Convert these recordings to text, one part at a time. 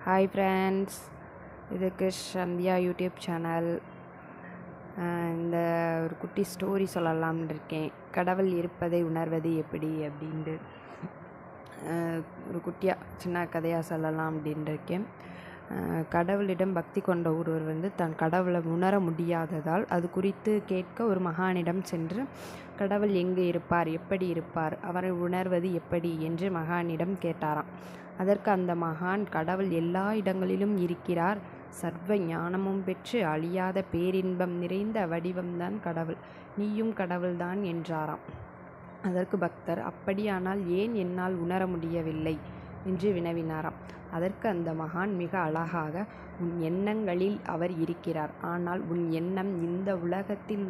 Hi friends, இது கிருஷ் Sandhya YouTube channel. இந்த ஒரு குட்டி ஸ்டோரி சொல்லலாம்னு இருக்கேன். கடவுள் இருப்பதை உணர்வது எப்படி அப்படின்ட்டு ஒரு குட்டியாக சின்ன கதையாக சொல்லலாம் அப்படின்ட்டு இருக்கேன். கடவுளிடம் பக்தி கொண்ட ஒருவர் தன் கடவுளை உணர முடியாததால் அது குறித்து கேட்க ஒரு மகானிடம் சென்று, கடவுள் எங்கே இருப்பார், எப்படி இருப்பார், அவரை உணர்வது எப்படி என்று மகானிடம் கேட்டாராம். அதற்கு அந்த மகான், கடவுள் எல்லா இடங்களிலும் இருக்கிறார், சர்வ ஞானமும் பெற்று அழியாத பேரின்பம் நிறைந்த வடிவம்தான் கடவுள், நீயும் கடவுள்தான் என்றாராம். அதற்கு பக்தர், அப்படியானால் ஏன் என்னால் உணர முடியவில்லை என்று வினவினாராம். அதற்கு அந்த மகான் மிக அழகாக, உன் எண்ணங்களில் அவர் இருக்கிறார், ஆனால் உன் எண்ணம் இந்த உலகத்தில்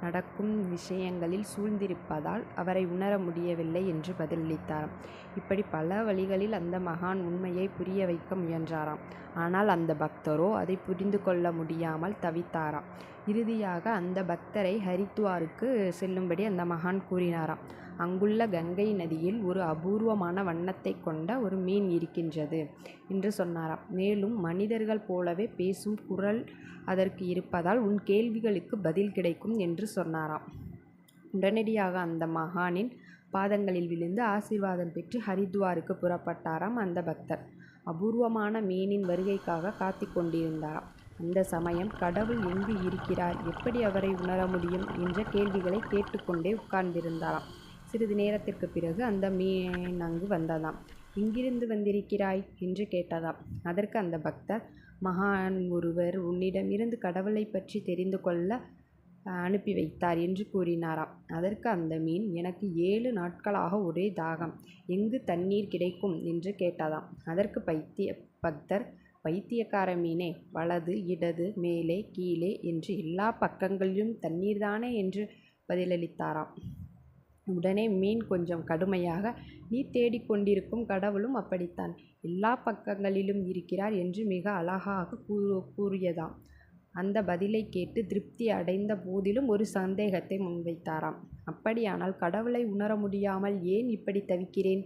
நடக்கும் விஷயங்களில் சூழ்ந்திருப்பதால் அவரை உணர முடியவில்லை என்று பதிலளித்தாராம். இப்படி பல வழிகளில் அந்த மகான் உண்மையை புரிய வைக்க முயன்றாராம். ஆனால் அந்த பக்தரோ அதை புரிந்து கொள்ள முடியாமல் தவித்தாராம். இறுதியாக அந்த பக்தரை ஹரித்வாருக்கு செல்லும்படி அந்த மகான் கூறினாராம். அங்குள்ள கங்கை நதியில் ஒரு அபூர்வமான வண்ணத்தை கொண்ட ஒரு மீன் இருக்கின்றது என்று சொன்னாராம். மேலும் மனிதர்கள் போலவே பேசும் குரல் அதற்கு இருப்பதால் உன் கேள்விகளுக்கு பதில் கிடைக்கும் என்று சொன்னாராம். உடனடியாக அந்த மகானின் பாதங்களில் விழுந்து ஆசீர்வாதம் பெற்று ஹரித்வாருக்கு புறப்பட்டாராம் அந்த பக்தர். அபூர்வமான மீனின் வருகைக்காக காத்து கொண்டிருந்தாராம். அந்த சமயம் கடவுள் எங்கு இருக்கிறார், எப்படி அவரை உணர முடியும் என்ற கேள்விகளை கேட்டுக்கொண்டே உட்கார்ந்திருந்தாராம். சிறிது நேரத்திற்கு பிறகு அந்த மீன் அங்கு வந்ததாம். எங்கிருந்து வந்திருக்கிறாய் என்று கேட்டதாம். அதற்கு அந்த பக்தர், மகான் ஒருவர் உன்னிடமிருந்து கடவுளை பற்றி தெரிந்து கொள்ள அனுப்பி வைத்தார் என்று கூறினாராம். அதற்கு அந்த மீன், எனக்கு 7 நாட்களாக ஒரே தாகம், எங்கு தண்ணீர் கிடைக்கும் என்று கேட்டதாம். அதற்கு பக்தர், பைத்தியக்கார மீனே, வலது இடது மேலே கீழே என்று எல்லா பக்கங்களிலும் தண்ணீர்தானே என்று பதிலளித்தாராம். உடனே மீன் கொஞ்சம் கடுமையாக, நீ தேடிக்கொண்டிருக்கும் கடவுளும் அப்படித்தான் எல்லா பக்கங்களிலும் இருக்கிறார் என்று மிக அழகாக கூறியதாம். அந்த பதிலை கேட்டு திருப்தி அடைந்த போதிலும் ஒரு சந்தேகத்தை முன்வைத்தாராம். அப்படியானால் கடவுளை உணர முடியாமல் ஏன் இப்படி தவிக்கிறேன்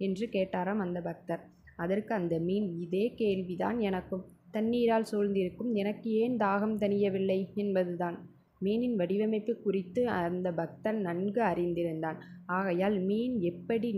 என்று கேட்டாராம் அந்த பக்தர். அதற்கு அந்த மீன், இதே கேள்விதான் எனக்கும். தண்ணீரால் சூழ்ந்திருக்கும் எனக்கு ஏன் தாகம் தணியவில்லை என்பதுதான். மீனின் வடிவமைப்பு குறித்து அந்த பக்தன் நன்கு அறிந்திருந்தான். ஆகையால் மீன் எப்படி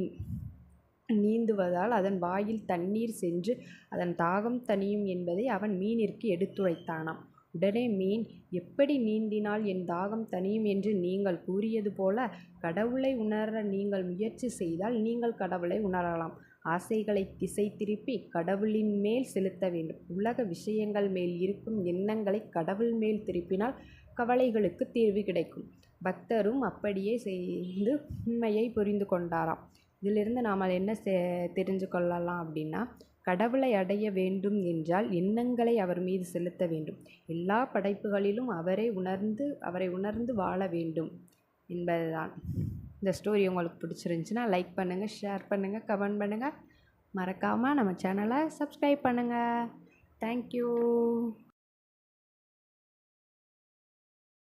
நீந்துவதால் அதன் வாயில் தண்ணீர் சென்று அதன் தாகம் தணியும் என்பதை அவன் மீனிற்கு எடுத்துரைத்தானாம். உடனே மீன், எப்படி நீந்தினால் என் தாகம் தணியும் என்று நீங்கள் கூறியது போல கடவுளை உணர நீங்கள் முயற்சி செய்தால் நீங்கள் கடவுளை உணரலாம். ஆசைகளை திசை திருப்பி கடவுளின் மேல் செலுத்த வேண்டும். உலக விஷயங்கள் மேல் இருக்கும் எண்ணங்களை கடவுள் மேல் திருப்பினால் கவலைகளுக்கு தீர்வு கிடைக்கும். பக்தரும் அப்படியே செய்து உண்மையை புரிந்து கொண்டாராம். இதிலிருந்து நாம் என்ன தெரிஞ்சு கொள்ளலாம் அப்படின்னா, கடவுளை அடைய வேண்டும் என்றால் எண்ணங்களை அவர் மீது செலுத்த வேண்டும். எல்லா படைப்புகளிலும் அவரை உணர்ந்து வாழ வேண்டும் என்பதுதான். இந்த ஸ்டோரி உங்களுக்கு பிடிச்சிருந்துச்சுன்னா லைக் பண்ணுங்கள், ஷேர் பண்ணுங்கள், கமெண்ட் பண்ணுங்கள். மறக்காமல் நம்ம சேனலை சப்ஸ்கிரைப் பண்ணுங்கள். தேங்க்யூ.